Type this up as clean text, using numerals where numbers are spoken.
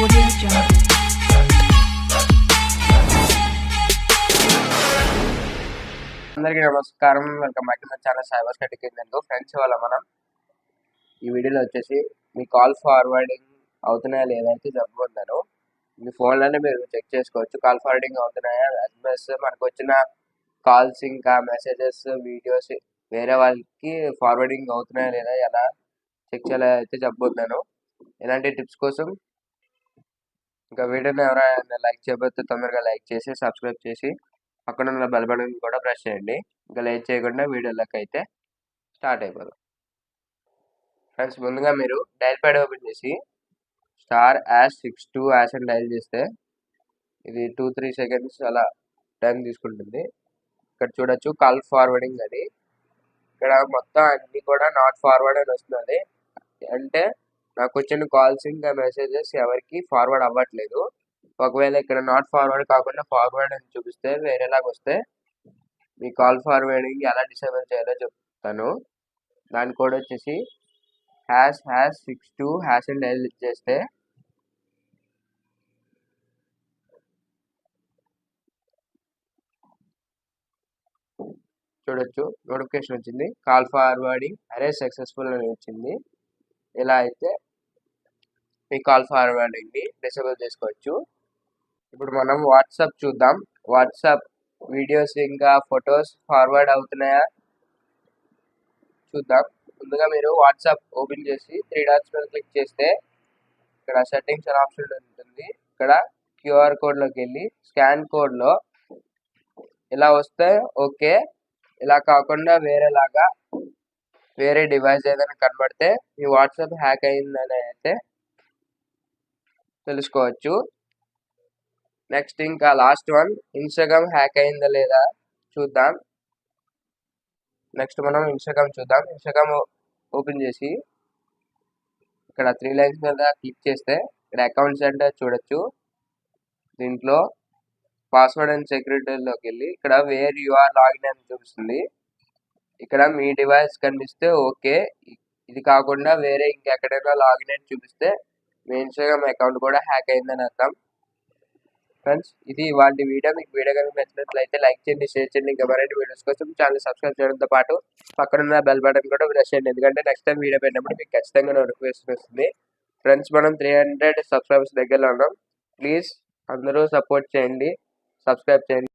Audio Jungle. అందరికీ నమస్కారం. Welcome back to my channel cyber security కింద ఫ్రెండ్స్. ఇవాళ మనం ఈ వీడియోలో వచ్చేసి మీ కాల్ ఫార్వర్డింగ్ అవుతున్నాయా లేదా అయితే చెప్పబోతున్నాను. మీ ఫోన్లోనే మీరు చెక్ చేసుకోవచ్చు కాల్ ఫార్వర్డింగ్ అవుతున్నాయా, ఎస్ఎంఎస్ మనకు వచ్చిన కాల్స్ ఇంకా మెసేజెస్ వీడియోస్ వేరే వాళ్ళకి ఫార్వర్డింగ్ అవుతున్నాయా లేదా ఎలా చెక్ చేయాలో అయితే చెప్పబోతున్నాను. ఇలాంటి టిప్స్ కోసం ఇంకా వీడియోని ఎవరైనా లైక్ చేయబోతే తొందరగా లైక్ చేసి సబ్స్క్రైబ్ చేసి పక్కన ఉన్న బెల్ బటన్ కూడా ప్రెస్ చేయండి. ఇంకా లేట్ చేయకుండా వీడియోలోకి అయితే స్టార్ట్ అయిపోదాం. ఫ్రెండ్స్, ముందుగా మీరు డైల్ ప్యాడ్ ఓపెన్ చేసి ***62# అని డైల్ చేస్తే ఇది 2-3 సెకండ్స్ అలా టైం తీసుకుంటుంది. ఇక్కడ చూడొచ్చు కాల్ ఫార్వర్డింగ్ అని. ఇక్కడ మొత్తం అన్ని కూడా నాట్ ఫార్వర్డ్ అని వస్తుంది. అంటే నాకు వచ్చిన కాల్స్ ఇంకా మెసేజెస్ ఎవరికి ఫార్వర్డ్ అవ్వట్లేదు. ఒకవేళ ఇక్కడ నాట్ ఫార్వర్డ్ కాకుండా ఫార్వర్డ్ అని చూపిస్తే వేరేలాగా వస్తే మీ కాల్ ఫార్వర్డింగ్ ఎలా డిసేబుల్ చేయాలో చెప్తాను. దాని కోడ్ వచ్చేసి ##62# అని డైల్ చేస్తే చూడొచ్చు నోటిఫికేషన్ వచ్చింది. కాల్ ఫార్వర్డింగ్ అరేంజ్ సక్సెస్ఫుల్ అని వచ్చింది. ఇలా అయితే మీ కాల్ ఫార్వర్డింగ్ని డిసేబుల్ చేసుకోవచ్చు. ఇప్పుడు మనం వాట్సాప్ చూద్దాం. వాట్సాప్ వీడియోస్ ఇంకా ఫొటోస్ ఫార్వర్డ్ అవుతున్నాయా చూద్దాం. ముందుగా మీరు వాట్సాప్ ఓపెన్ చేసి 3 డాట్స్ మీద క్లిక్ చేస్తే ఇక్కడ సెట్టింగ్స్ అనే ఆప్షన్ ఉంటుంది. ఇక్కడ క్యూఆర్ కోడ్లోకి వెళ్ళి స్కాన్ కోడ్లో ఇలా వస్తే ఓకే, ఇలా కాకుండా వేరే డివైస్ ఏదైనా కనబడితే మీ వాట్సాప్ హ్యాక్ అయిందని అయితే తెలుసుకోవచ్చు. నెక్స్ట్ ఇంకా లాస్ట్ వన్ ఇన్స్టాగ్రామ్ హ్యాక్ అయిందా లేదా చూద్దాం. నెక్స్ట్ మనం ఇన్స్టాగ్రామ్ చూద్దాం. ఇన్స్టాగ్రామ్ ఓపెన్ చేసి ఇక్కడ 3 లైన్స్ మీద క్లిక్ చేస్తే ఇక్కడ అకౌంట్స్ అంటే చూడొచ్చు. దీంట్లో పాస్వర్డ్ అండ్ సెక్యూరిటీలోకి వెళ్ళి ఇక్కడ వేర్ యు ఆర్ లాగిన్ అని చూపిస్తుంది. ఇక్కడ మీ డివైస్ కనిపిస్తే ఓకే, ఇది కాకుండా వేరే ఇంకెక్కడైనా లాగిన్ అని చూపిస్తే మీ ఇన్స్టాగ్రామ్ అకౌంట్ కూడా హ్యాక్ అయిందని అర్థం. ఫ్రెండ్స్, ఇది వాళ్ళ వీడియో. మీకు వీడియో కనుక నచ్చినట్లయితే లైక్ చేయండి, షేర్ చేయండి. ఇంకా మరిన్ని వీడియోస్ కోసం ఛానల్ సబ్స్క్రైబ్ చేయడంతో పాటు పక్కనున్న బెల్ బటన్ కూడా ప్రెస్ చేయండి. ఎందుకంటే నెక్స్ట్ టైం వీడియో పెట్టినప్పుడు మీకు ఖచ్చితంగా నోటిఫికేషన్ వస్తుంది. ఫ్రెండ్స్, మనం 300 సబ్స్క్రైబర్స్ దగ్గరలో ఉన్నాం. ప్లీజ్ అందరూ సపోర్ట్ చేయండి, సబ్స్క్రైబ్ చేయండి.